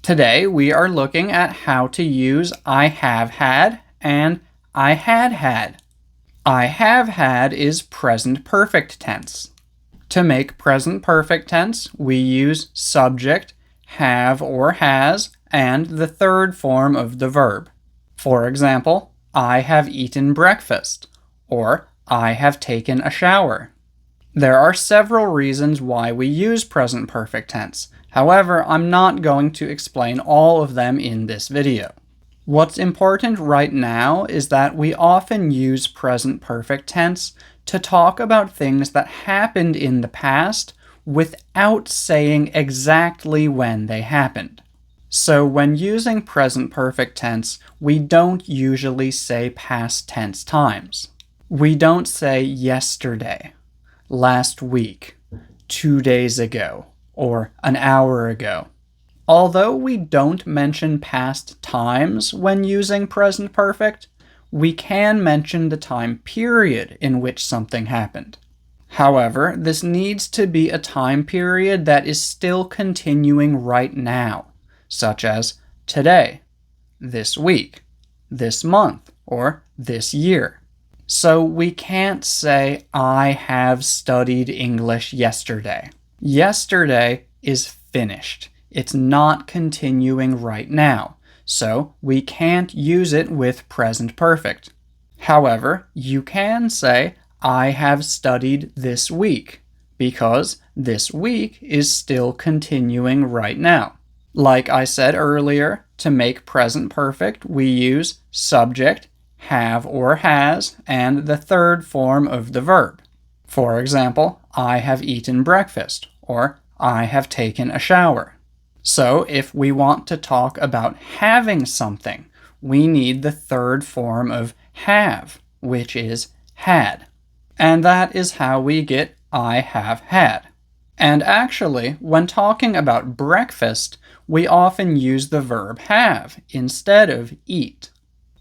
Today we are looking at how to use I have had and I had had. I have had is present perfect tense. To make present perfect tense, we use subject, have or has, and the third form of the verb. For example, I have eaten breakfast, or I have taken a shower. There are several reasons why we use present perfect tense. However, I'm not going to explain all of them in this video. What's important right now is that we often use present perfect tense to talk about things that happened in the past without saying exactly when they happened. So when using present perfect tense, we don't usually say past tense times. We don't say yesterday, last week, 2 days ago, or an hour ago. Although we don't mention past times when using present perfect, we can mention the time period in which something happened. However, this needs to be a time period that is still continuing right now, such as today, this week, this month, or this year. So we can't say, I have studied English yesterday. Yesterday is finished. It's not continuing right now, so we can't use it with present perfect. However, you can say, I have studied this week, because this week is still continuing right now. Like I said earlier, to make present perfect, we use subject, have or has, and the third form of the verb. For example, I have eaten breakfast, or I have taken a shower. So if we want to talk about having something, we need the third form of have, which is had. And that is how we get I have had. And actually, when talking about breakfast, we often use the verb have instead of eat.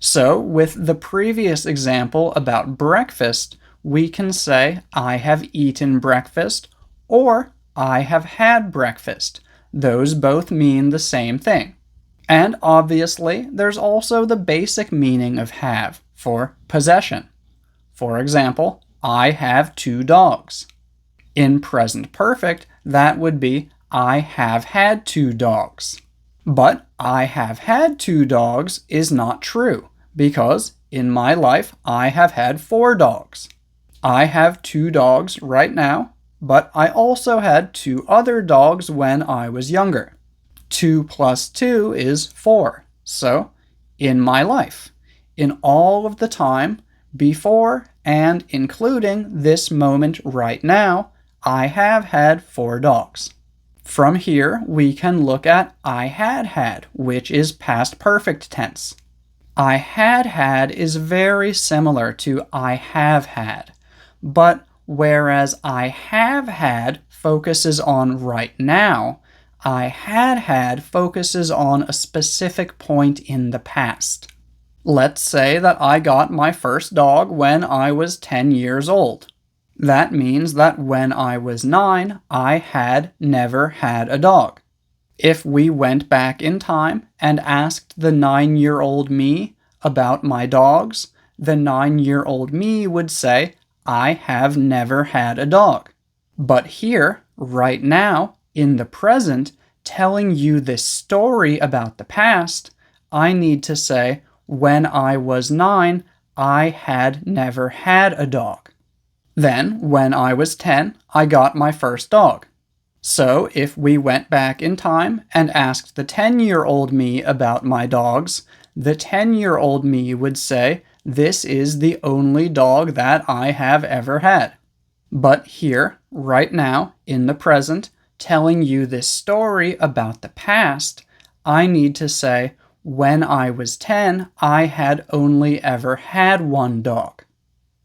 So with the previous example about breakfast, we can say I have eaten breakfast or I have had breakfast. Those both mean the same thing. And obviously, there's also the basic meaning of have for possession. For example, I have 2 dogs. In present perfect, that would be I have had 2 dogs. But I have had 2 dogs is not true, because in my life I have had 4 dogs. I have 2 dogs right now, but I also had 2 other dogs when I was younger. 2 plus 2 is 4. So, in my life, in all of the time, before and including this moment right now, I have had 4 dogs. From here, we can look at I had had, which is past perfect tense. I had had is very similar to I have had, but whereas I have had focuses on right now, I had had focuses on a specific point in the past. Let's say that I got my first dog when I was 10 years old. That means that when I was 9, I had never had a dog. If we went back in time and asked the 9-year-old me about my dogs, the 9-year-old me would say, I have never had a dog. But here, right now, in the present, telling you this story about the past, I need to say, when I was 9, I had never had a dog. Then, when I was 10, I got my first dog. So, if we went back in time and asked the 10-year-old me about my dogs, the 10-year-old me would say, this is the only dog that I have ever had. But here, right now, in the present, telling you this story about the past, I need to say, when I was 10, I had only ever had 1 dog.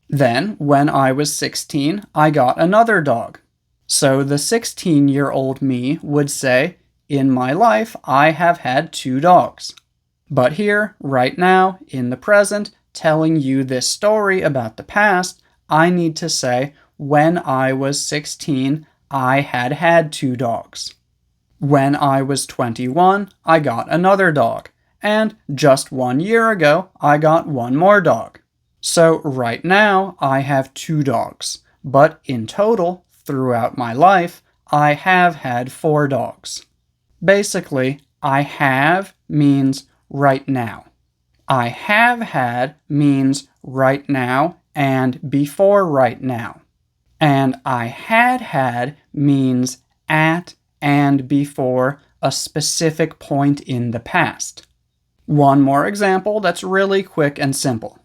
Then, when I was 16, I got another dog. So the 16-year-old me would say, in my life, I have had 2 dogs. But here, right now, in the present, telling you this story about the past, I need to say, when I was 16, I had had 2 dogs. When I was 21, I got another dog. And just 1 year ago, I got one more dog. So right now, I have 2 dogs. But in total, throughout my life, I have had 4 dogs. Basically, I have means right now. I have had means right now and before right now. And I had means at and before a specific point in the past. One more example that's really quick and simple.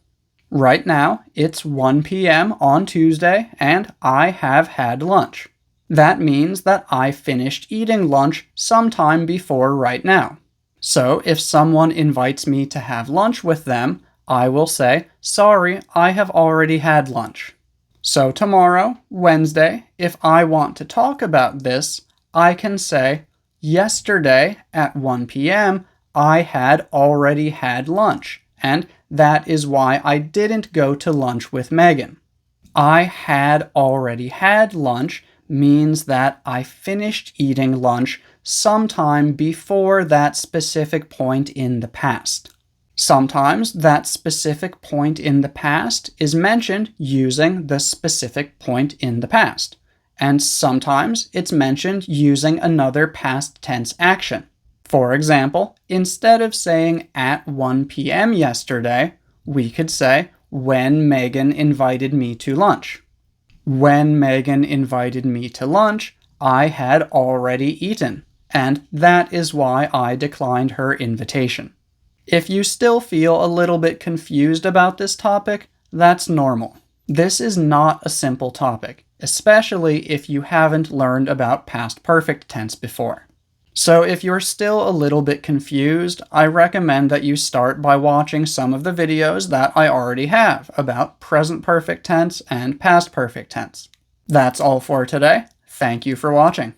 Right now, it's 1 p.m. on Tuesday, and I have had lunch. That means that I finished eating lunch sometime before right now. So if someone invites me to have lunch with them, I will say, "Sorry, I have already had lunch." So tomorrow, Wednesday, if I want to talk about this, I can say, "Yesterday at 1 p.m., I had already had lunch, and that is why I didn't go to lunch with Megan." I had already had lunch means that I finished eating lunch sometime before that specific point in the past. Sometimes that specific point in the past is mentioned using the specific point in the past, and sometimes it's mentioned using another past tense action. For example, instead of saying at 1 p.m. yesterday, we could say when Megan invited me to lunch. When Megan invited me to lunch, I had already eaten, and that is why I declined her invitation. If you still feel a little bit confused about this topic, that's normal. This is not a simple topic, especially if you haven't learned about past perfect tense before. So if you're still a little bit confused, I recommend that you start by watching some of the videos that I already have about present perfect tense and past perfect tense. That's all for today. Thank you for watching.